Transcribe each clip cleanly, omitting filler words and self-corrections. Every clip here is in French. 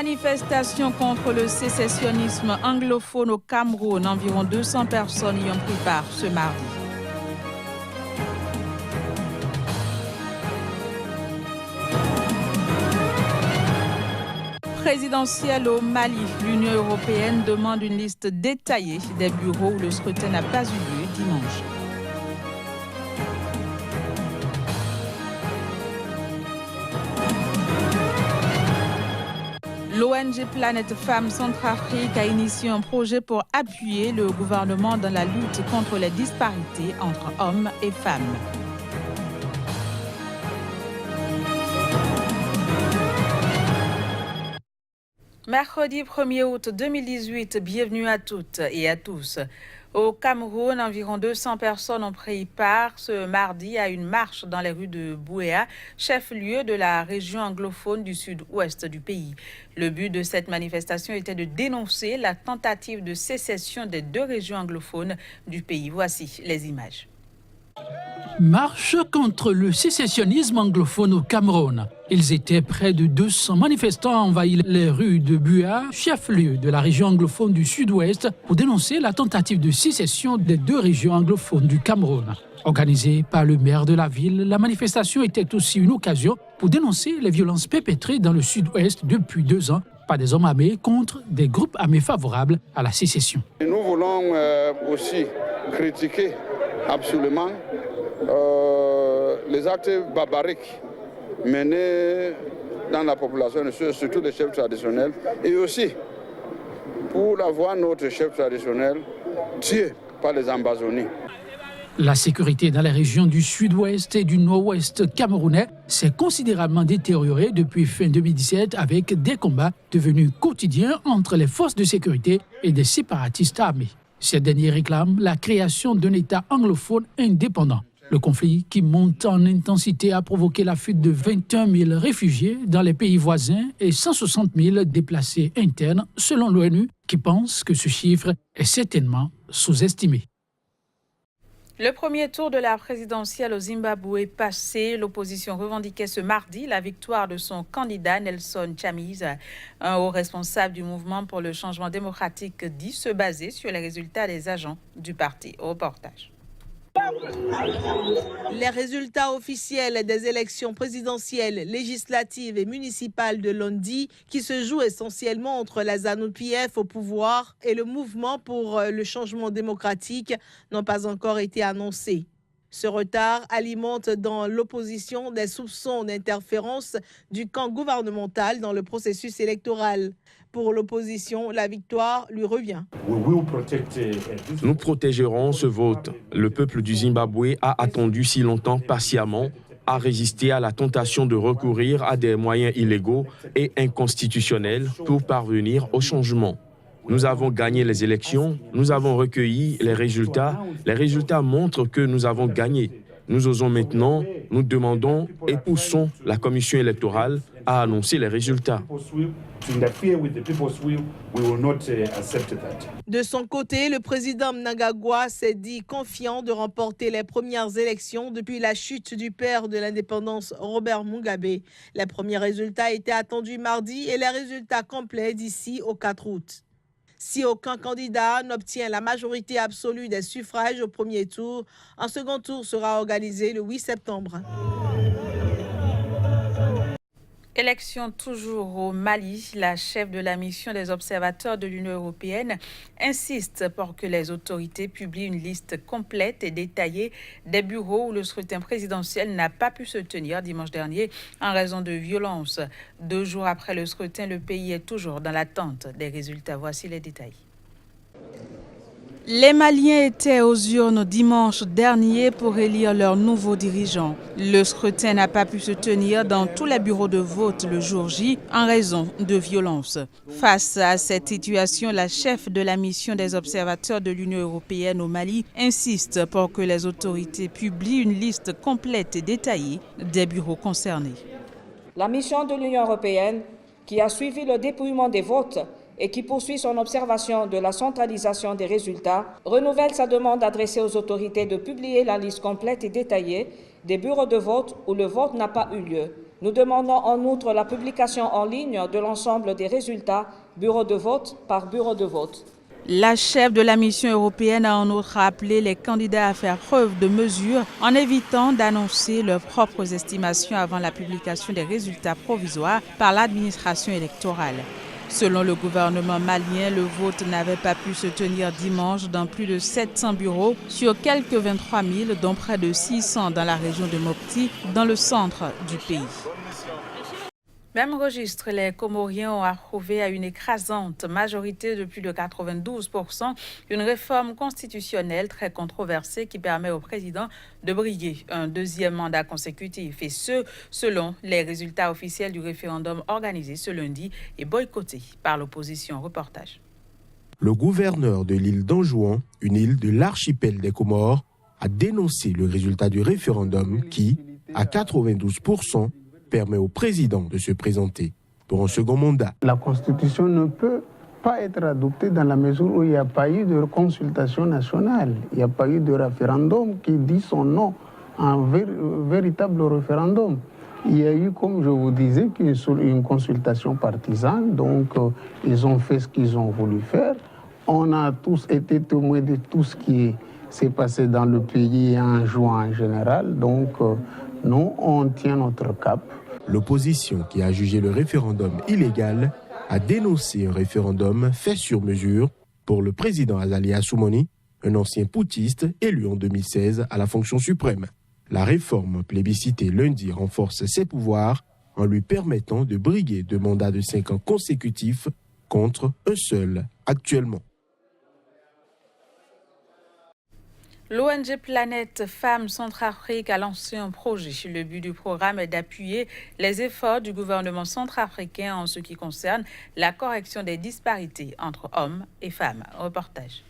Manifestation contre le sécessionnisme anglophone au Cameroun. Environ 200 personnes y ont pris part ce mardi. Présidentielle au Mali, l'Union européenne demande une liste détaillée des bureaux où le scrutin n'a pas eu lieu dimanche. L'ONG Planète Femmes Centrafrique a initié un projet pour appuyer le gouvernement dans la lutte contre les disparités entre hommes et femmes. Mercredi 1er août 2018, bienvenue à toutes et à tous. Au Cameroun, environ 200 personnes ont pris part ce mardi à une marche dans les rues de Bouéa, chef-lieu de la région anglophone du sud-ouest du pays. Le but de cette manifestation était de dénoncer la tentative de sécession des deux régions anglophones du pays. Voici les images. Marche contre le sécessionnisme anglophone au Cameroun. Ils étaient près de 200 manifestants à envahir les rues de Bouéa, chef-lieu de la région anglophone du sud-ouest, pour dénoncer la tentative de sécession des deux régions anglophones du Cameroun. Organisée par le maire de la ville, la manifestation était aussi une occasion pour dénoncer les violences perpétrées dans le sud-ouest depuis 2 ans par des hommes armés contre des groupes armés favorables à la sécession. Nous voulons aussi critiquer absolument les actes barbariques menés dans la population, surtout les chefs traditionnels, et aussi pour avoir notre chef traditionnel tué par les ambassonies. La sécurité dans les régions du sud-ouest et du nord-ouest camerounais s'est considérablement détériorée depuis fin 2017 avec des combats devenus quotidiens entre les forces de sécurité et des séparatistes armés. Ces derniers réclament la création d'un État anglophone indépendant. Le conflit qui monte en intensité a provoqué la fuite de 21 000 réfugiés dans les pays voisins et 160 000 déplacés internes, selon l'ONU, qui pense que ce chiffre est certainement sous-estimé. Le premier tour de la présidentielle au Zimbabwe est passé. L'opposition revendiquait ce mardi la victoire de son candidat Nelson Chamisa. Un haut responsable du mouvement pour le changement démocratique dit se baser sur les résultats des agents du parti. Au reportage. Les résultats officiels des élections présidentielles, législatives et municipales de lundi, qui se jouent essentiellement entre la ZANU-PF au pouvoir et le mouvement pour le changement démocratique, n'ont pas encore été annoncés. Ce retard alimente dans l'opposition des soupçons d'interférence du camp gouvernemental dans le processus électoral. Pour l'opposition, la victoire lui revient. Nous protégerons ce vote. Le peuple du Zimbabwe a attendu si longtemps patiemment, a résisté à la tentation de recourir à des moyens illégaux et inconstitutionnels pour parvenir au changement. Nous avons gagné les élections, nous avons recueilli les résultats. Les résultats montrent que nous avons gagné. Nous osons maintenant, nous demandons et poussons la commission électorale à annoncer les résultats. De son côté, le président Mnangagwa s'est dit confiant de remporter les premières élections depuis la chute du père de l'indépendance, Robert Mugabe. Les premiers résultats étaient attendus mardi et les résultats complets d'ici au 4 août. Si aucun candidat n'obtient la majorité absolue des suffrages au premier tour, un second tour sera organisé le 8 septembre. Élection toujours au Mali. La chef de la mission des observateurs de l'Union européenne insiste pour que les autorités publient une liste complète et détaillée des bureaux où le scrutin présidentiel n'a pas pu se tenir dimanche dernier en raison de violences. 2 jours après le scrutin, le pays est toujours dans l'attente des résultats. Voici les détails. Les Maliens étaient aux urnes dimanche dernier pour élire leur nouveau dirigeant. Le scrutin n'a pas pu se tenir dans tous les bureaux de vote le jour J en raison de violences. Face à cette situation, la chef de la mission des observateurs de l'Union européenne au Mali insiste pour que les autorités publient une liste complète et détaillée des bureaux concernés. La mission de l'Union européenne, qui a suivi le dépouillement des votes et qui poursuit son observation de la centralisation des résultats, renouvelle sa demande adressée aux autorités de publier la liste complète et détaillée des bureaux de vote où le vote n'a pas eu lieu, Nous demandons en outre la publication en ligne de l'ensemble des résultats, bureau de vote par bureau de vote. La chef de la mission européenne a en outre appelé les candidats à faire preuve de mesure en évitant d'annoncer leurs propres estimations avant la publication des résultats provisoires par l'administration électorale. Selon le gouvernement malien, le vote n'avait pas pu se tenir dimanche dans plus de 700 bureaux sur quelques 23 000, dont près de 600 dans la région de Mopti, dans le centre du pays. Même registre, les Comoriens ont approuvé à une écrasante majorité de plus de 92% une réforme constitutionnelle très controversée qui permet au président de briguer un deuxième mandat consécutif. Et ce, selon les résultats officiels du référendum organisé ce lundi et boycotté par l'opposition. Reportage. Le gouverneur de l'île d'Anjouan, une île de l'archipel des Comores, a dénoncé le résultat du référendum qui, à 92%, permet au président de se présenter pour un second mandat. La Constitution ne peut pas être adoptée dans la mesure où il n'y a pas eu de consultation nationale. Il n'y a pas eu de référendum qui dit son nom, un véritable référendum. Il y a eu, comme je vous disais, une consultation partisane, donc ils ont fait ce qu'ils ont voulu faire. On a tous été témoins de tout ce qui s'est passé dans le pays en juin en général, donc nous, on tient notre cap. L'opposition, qui a jugé le référendum illégal, a dénoncé un référendum fait sur mesure pour le président Azali Assoumani, un ancien poutiste élu en 2016 à la fonction suprême. La réforme plébiscitée lundi renforce ses pouvoirs en lui permettant de briguer 2 mandats de 5 ans consécutifs contre un seul actuellement. L'ONG Planète Femmes Centrafrique a lancé un projet. Le but du programme est d'appuyer les efforts du gouvernement centrafricain en ce qui concerne la correction des disparités entre hommes et femmes. Reportage.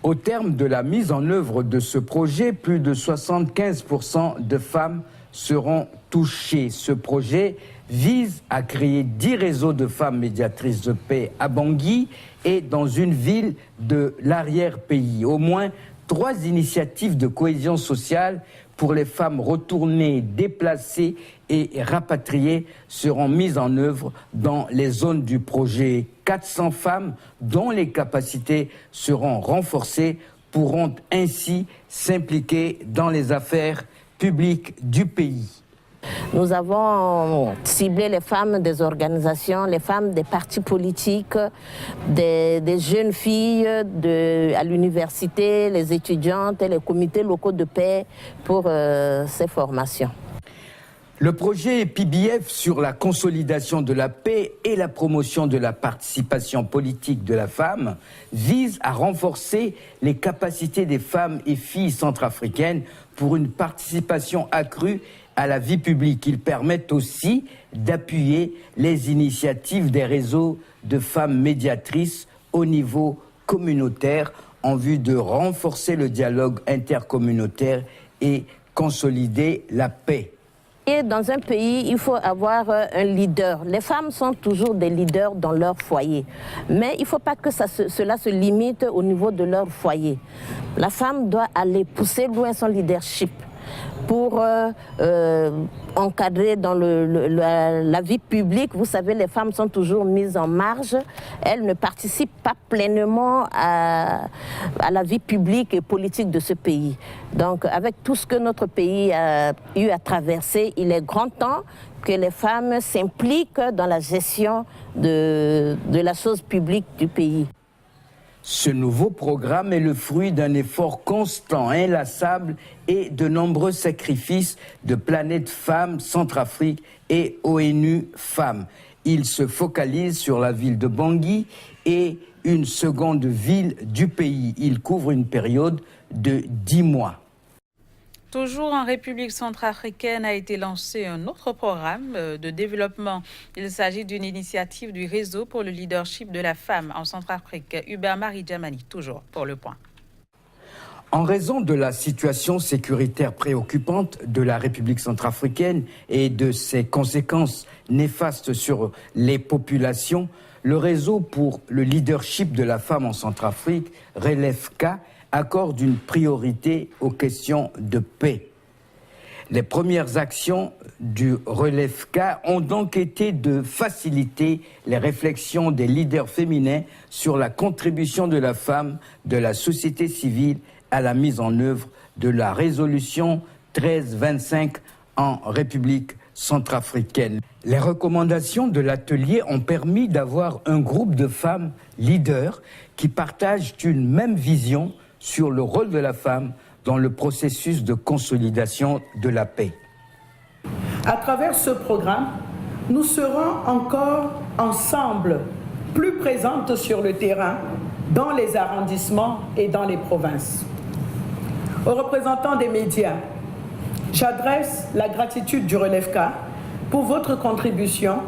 Au terme de la mise en œuvre de ce projet, plus de 75% de femmes seront touchées. Ce projet vise à créer 10 réseaux de femmes médiatrices de paix à Bangui et dans une ville de l'arrière-pays. Au moins 3 initiatives de cohésion sociale pour les femmes retournées, déplacées et rapatriées seront mises en œuvre dans les zones du projet. 400 femmes dont les capacités seront renforcées pourront ainsi s'impliquer dans les affaires publiques du pays. Nous avons ciblé les femmes des organisations, les femmes des partis politiques, des jeunes filles à l'université, les étudiantes et les comités locaux de paix pour ces formations. Le projet PBF sur la consolidation de la paix et la promotion de la participation politique de la femme vise à renforcer les capacités des femmes et filles centrafricaines pour une participation accrue à la vie publique. Ils permettent aussi d'appuyer les initiatives des réseaux de femmes médiatrices au niveau communautaire en vue de renforcer le dialogue intercommunautaire et consolider la paix. Et dans un pays, il faut avoir un leader. Les femmes sont toujours des leaders dans leur foyer. Mais il ne faut pas que cela se limite au niveau de leur foyer. La femme doit aller pousser loin son leadership pour encadrer dans la vie publique. Vous savez, les femmes sont toujours mises en marge. Elles ne participent pas pleinement à la vie publique et politique de ce pays. Donc, avec tout ce que notre pays a eu à traverser, il est grand temps que les femmes s'impliquent dans la gestion de la chose publique du pays. Ce nouveau programme est le fruit d'un effort constant, inlassable et de nombreux sacrifices de Planète Femmes Centrafrique et ONU Femmes. Il se focalise sur la ville de Bangui et une seconde ville du pays. Il couvre une période de 10 mois. Toujours en République centrafricaine a été lancé un autre programme de développement. Il s'agit d'une initiative du Réseau pour le leadership de la femme en Centrafrique. Hubert Marie Djamani, toujours pour le point. En raison de la situation sécuritaire préoccupante de la République centrafricaine et de ses conséquences néfastes sur les populations, le Réseau pour le leadership de la femme en Centrafrique, RELEFCA, accorde une priorité aux questions de paix. Les premières actions du Relève-K ont donc été de faciliter les réflexions des leaders féminins sur la contribution de la femme, de la société civile à la mise en œuvre de la résolution 1325 en République centrafricaine. Les recommandations de l'atelier ont permis d'avoir un groupe de femmes leaders qui partagent une même vision sur le rôle de la femme dans le processus de consolidation de la paix. À travers ce programme, nous serons encore ensemble plus présentes sur le terrain, dans les arrondissements et dans les provinces. Aux représentants des médias, j'adresse la gratitude du Relève-K pour votre contribution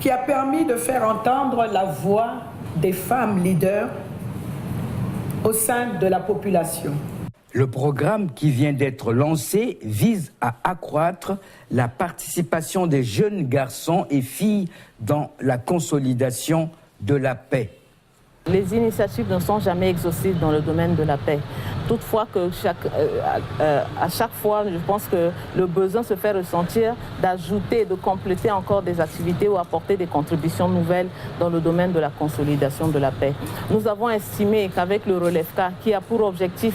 qui a permis de faire entendre la voix des femmes leaders au sein de la population. Le programme qui vient d'être lancé vise à accroître la participation des jeunes garçons et filles dans la consolidation de la paix. Les initiatives ne sont jamais exhaustives dans le domaine de la paix. Toutefois, à chaque fois, je pense que le besoin se fait ressentir d'ajouter, de compléter encore des activités ou apporter des contributions nouvelles dans le domaine de la consolidation de la paix. Nous avons estimé qu'avec le Relève-K, qui a pour objectif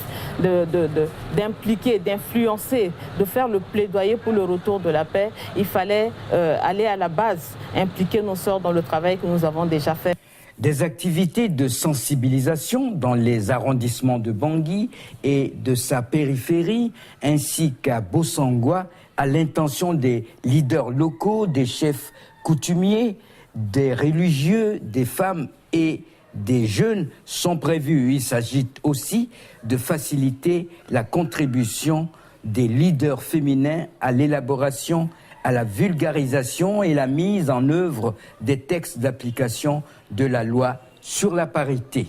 d'impliquer, d'influencer, de faire le plaidoyer pour le retour de la paix, il fallait aller à la base, impliquer nos sœurs dans le travail que nous avons déjà fait. Des activités de sensibilisation dans les arrondissements de Bangui et de sa périphérie, ainsi qu'à Bossangwa, à l'intention des leaders locaux, des chefs coutumiers, des religieux, des femmes et des jeunes sont prévus. Il s'agit aussi de faciliter la contribution des leaders féminins à l'élaboration, à la vulgarisation et la mise en œuvre des textes d'application de la loi sur la parité.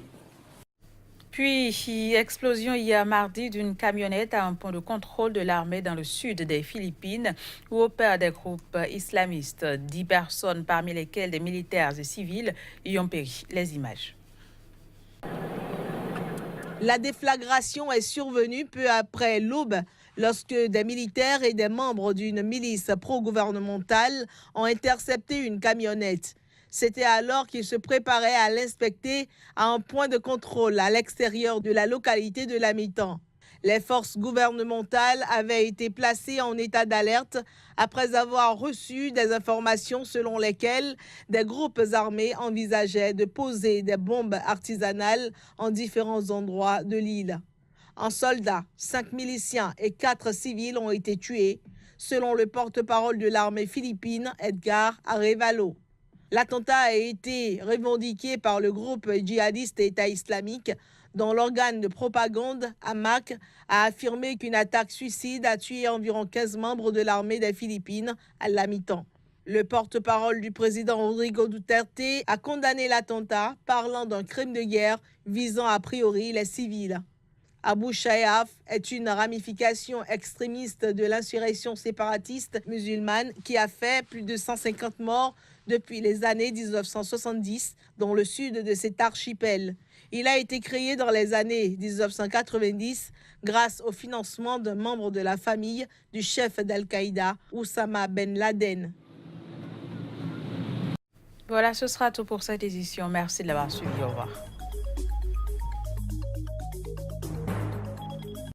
Puis, explosion hier mardi d'une camionnette à un point de contrôle de l'armée dans le sud des Philippines où opèrent des groupes islamistes. 10 personnes, parmi lesquelles des militaires et civils, y ont péri. Les images. La déflagration est survenue peu après l'aube lorsque des militaires et des membres d'une milice pro-gouvernementale ont intercepté une camionnette. C'était alors qu'ils se préparaient à l'inspecter à un point de contrôle à l'extérieur de la localité de Lamitan. Les forces gouvernementales avaient été placées en état d'alerte après avoir reçu des informations selon lesquelles des groupes armés envisageaient de poser des bombes artisanales en différents endroits de l'île. En soldats, 5 miliciens et 4 civils ont été tués, selon le porte-parole de l'armée philippine, Edgar Arevalo. L'attentat a été revendiqué par le groupe djihadiste État islamique, dont l'organe de propagande, AMAC, a affirmé qu'une attaque suicide a tué environ 15 membres de l'armée des Philippines à Lamitan. Le porte-parole du président Rodrigo Duterte a condamné l'attentat, parlant d'un crime de guerre visant a priori les civils. Abu Sayyaf est une ramification extrémiste de l'insurrection séparatiste musulmane qui a fait plus de 150 morts depuis les années 1970 dans le sud de cet archipel. Il a été créé dans les années 1990 grâce au financement d'un membre de la famille du chef d'Al-Qaïda, Oussama Ben Laden. Voilà, ce sera tout pour cette édition. Merci de l'avoir suivi. Au revoir.